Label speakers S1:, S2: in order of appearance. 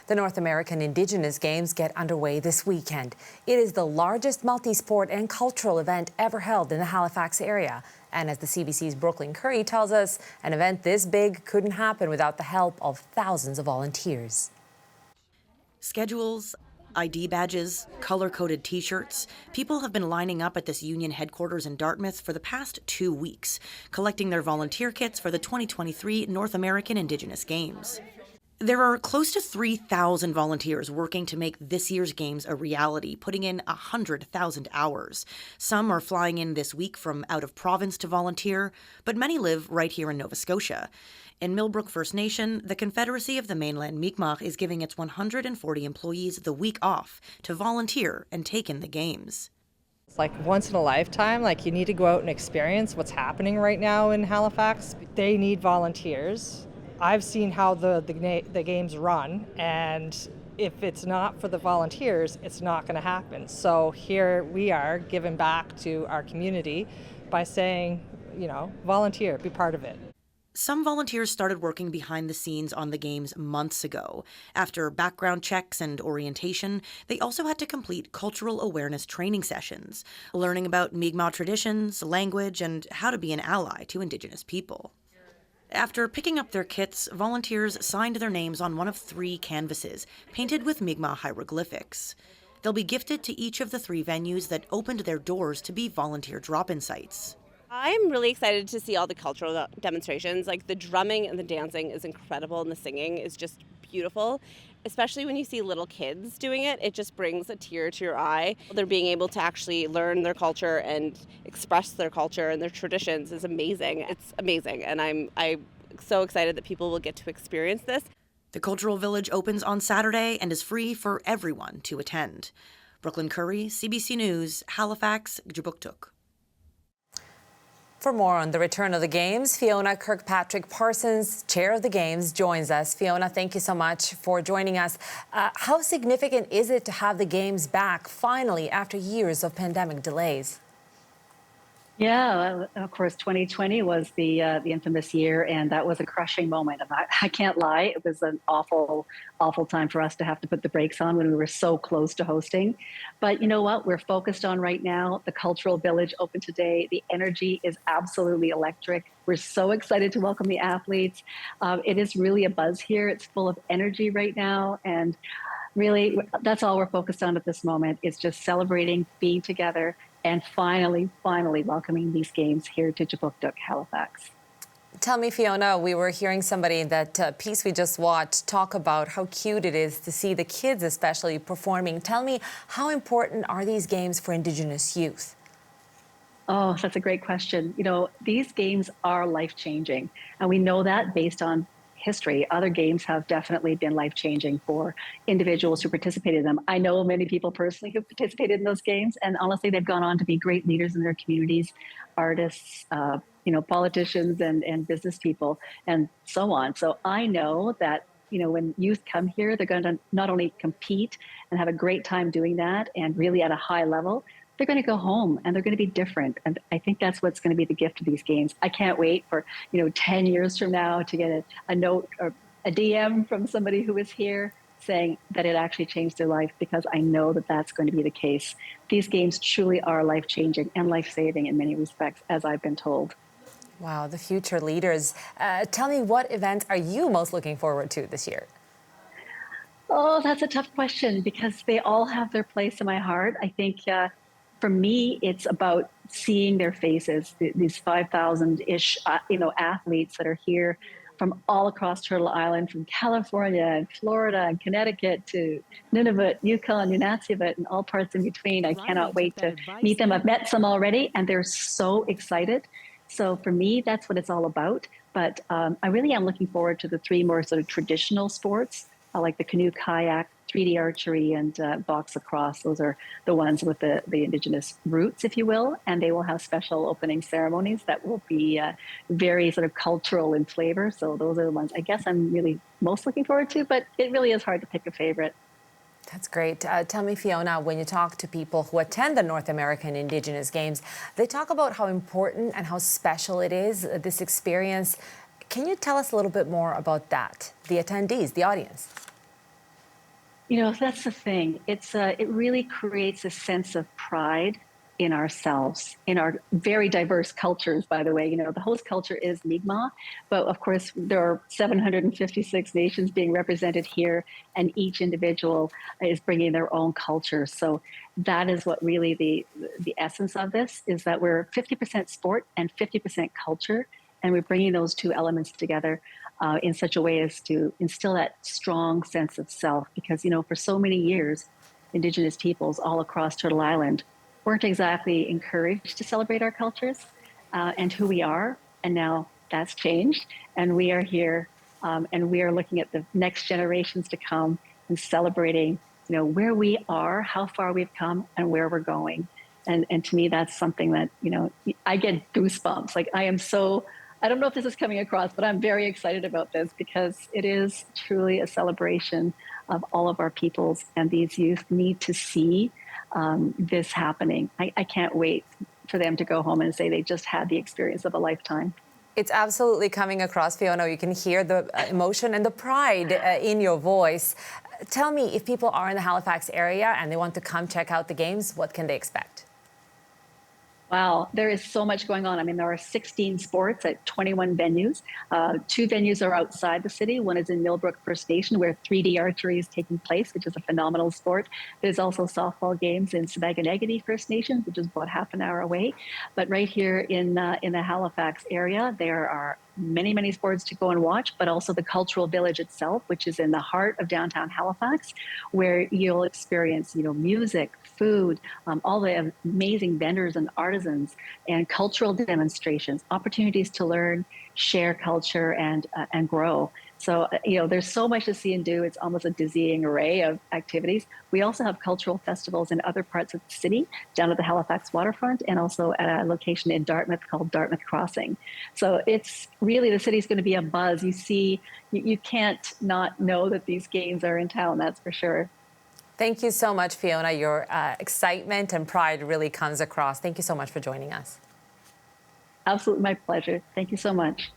S1: The North American Indigenous Games get underway this weekend. It is the largest multi-sport and cultural event ever held in the Halifax area. And as the CBC's Brooklyn Curry tells us, an event this big couldn't happen without the help of thousands of volunteers.
S2: Schedules, ID badges, color-coded T-shirts. People have been lining up at this union headquarters in Dartmouth for the past 2 weeks, collecting their volunteer kits for the 2023 North American Indigenous Games. There are close to 3,000 volunteers working to make this year's games a reality, putting in 100,000 hours. Some are flying in this week from out of province to volunteer, but many live right here in Nova Scotia. In Millbrook First Nation, the Confederacy of the Mainland Mi'kmaq is giving its 140 employees the week off to volunteer and take in the games.
S3: It's like once in a lifetime, like you need to go out and experience what's happening right now in Halifax. They need volunteers. I've seen how the games run, and if it's not for the volunteers, it's not going to happen. So here we are giving back to our community by saying, volunteer, be part of it.
S2: Some volunteers started working behind the scenes on the games months ago. After background checks and orientation, they also had to complete cultural awareness training sessions, learning about Mi'kmaq traditions, language, and how to be an ally to Indigenous people. After picking up their kits, volunteers signed their names on one of 3 canvases, painted with Mi'kmaq hieroglyphics. They'll be gifted to each of the 3 venues that opened their doors to be volunteer drop-in sites.
S4: I'm really excited to see all the cultural demonstrations. Like the drumming and the dancing is incredible, and the singing is just beautiful. Especially when you see little kids doing it, it just brings a tear to your eye. They're being able to actually learn their culture and express their culture and their traditions is amazing. It's amazing, and I'm so excited that people will get to experience this.
S2: The Cultural Village opens on Saturday and is free for everyone to attend. Brooklyn Curry, CBC News, Halifax, Jabuktuk.
S1: For more on the return of the Games, Fiona Kirkpatrick-Parsons, chair of the Games, joins us. Fiona, thank you so much for joining us. How significant is it to have the Games back finally after years of pandemic delays?
S5: Yeah, of course, 2020 was the infamous year, and that was a crushing moment. And I can't lie, it was an awful time for us to have to put the brakes on when we were so close to hosting. But you know what? We're focused on right now. The Cultural Village opened today. The energy is absolutely electric. We're so excited to welcome the athletes. It is really a buzz here. It's full of energy right now, and really, that's all we're focused on at this moment. Is just celebrating, being together, and finally welcoming these games here to Jabuktuk, Halifax.
S1: Tell me, Fiona, we were hearing somebody in that piece we just watched talk about how cute it is to see the kids especially performing. Tell me, how important are these games for Indigenous youth?
S5: Oh, that's a great question. These games are life-changing, and we know that based on history. Other games have definitely been life-changing for individuals who participated in them. I know many people personally who participated in those games, and honestly, they've gone on to be great leaders in their communities, artists, politicians and business people, and so on. So I know that, when youth come here, they're going to not only compete and have a great time doing that and really at a high level, they're going to go home and they're going to be different. And I think that's what's going to be the gift of these games. I can't wait for, 10 years from now to get a note or a DM from somebody who was here saying that it actually changed their life, because I know that that's going to be the case. These games truly are life-changing and life-saving in many respects, as I've been told.
S1: Wow, the future leaders. Tell me, what events are you most looking forward to this year?
S5: Oh, that's a tough question, because they all have their place in my heart. I think for me, it's about seeing their faces, these 5,000-ish, athletes that are here from all across Turtle Island, from California and Florida and Connecticut to Nunavut, Yukon, Nunatsiavut, and all parts in between. I cannot wait to meet them. I've met some already, and they're so excited. So for me, that's what it's all about. But I really am looking forward to the 3 more sort of traditional sports, like the canoe kayak, 3D archery, and box lacrosse. Those are the ones with the Indigenous roots, if you will, and they will have special opening ceremonies that will be very sort of cultural in flavor. So those are the ones I guess I'm really most looking forward to, but it really is hard to pick a favorite.
S1: That's great. Tell me, Fiona, when you talk to people who attend the North American Indigenous Games, they talk about how important and how special it is, this experience. Can you tell us a little bit more about that, the attendees, the audience?
S5: That's the thing. It really creates a sense of pride in ourselves, in our very diverse cultures, by the way. The host culture is Mi'kmaq, but of course, there are 756 nations being represented here, and each individual is bringing their own culture. So that is what really the essence of this is, that we're 50% sport and 50% culture, and we're bringing those two elements together in such a way as to instill that strong sense of self. Because, for so many years, Indigenous peoples all across Turtle Island weren't exactly encouraged to celebrate our cultures and who we are. And now that's changed. And we are here and we are looking at the next generations to come and celebrating, where we are, how far we've come, and where we're going. And to me, that's something that, I get goosebumps. Like, I don't know if this is coming across, but I'm very excited about this because it is truly a celebration of all of our peoples, and these youth need to see this happening. I can't wait for them to go home and say they just had the experience of a lifetime.
S1: It's absolutely coming across, Fiona. You can hear the emotion and the pride in your voice. Tell me, if people are in the Halifax area and they want to come check out the games, what can they expect?
S5: Wow, there is so much going on. I mean, there are 16 sports at 21 venues. 2 venues are outside the city. One is in Millbrook First Nation, where 3D archery is taking place, which is a phenomenal sport. There's also softball games in Sipekne'katik First Nation, which is about half an hour away. But right here in the Halifax area, there are many sports to go and watch, but also the cultural village itself, which is in the heart of downtown Halifax, where you'll experience, music, food, all the amazing vendors and artisans, and cultural demonstrations, opportunities to learn, share culture, and grow. So, there's so much to see and do. It's almost a dizzying array of activities. We also have cultural festivals in other parts of the city, down at the Halifax waterfront, and also at a location in Dartmouth called Dartmouth Crossing. So it's really, the city's going to be a buzz. You can't not know that these games are in town, that's for sure.
S1: Thank you so much, Fiona. Your excitement and pride really comes across. Thank you so much for joining us.
S5: Absolutely, my pleasure. Thank you so much.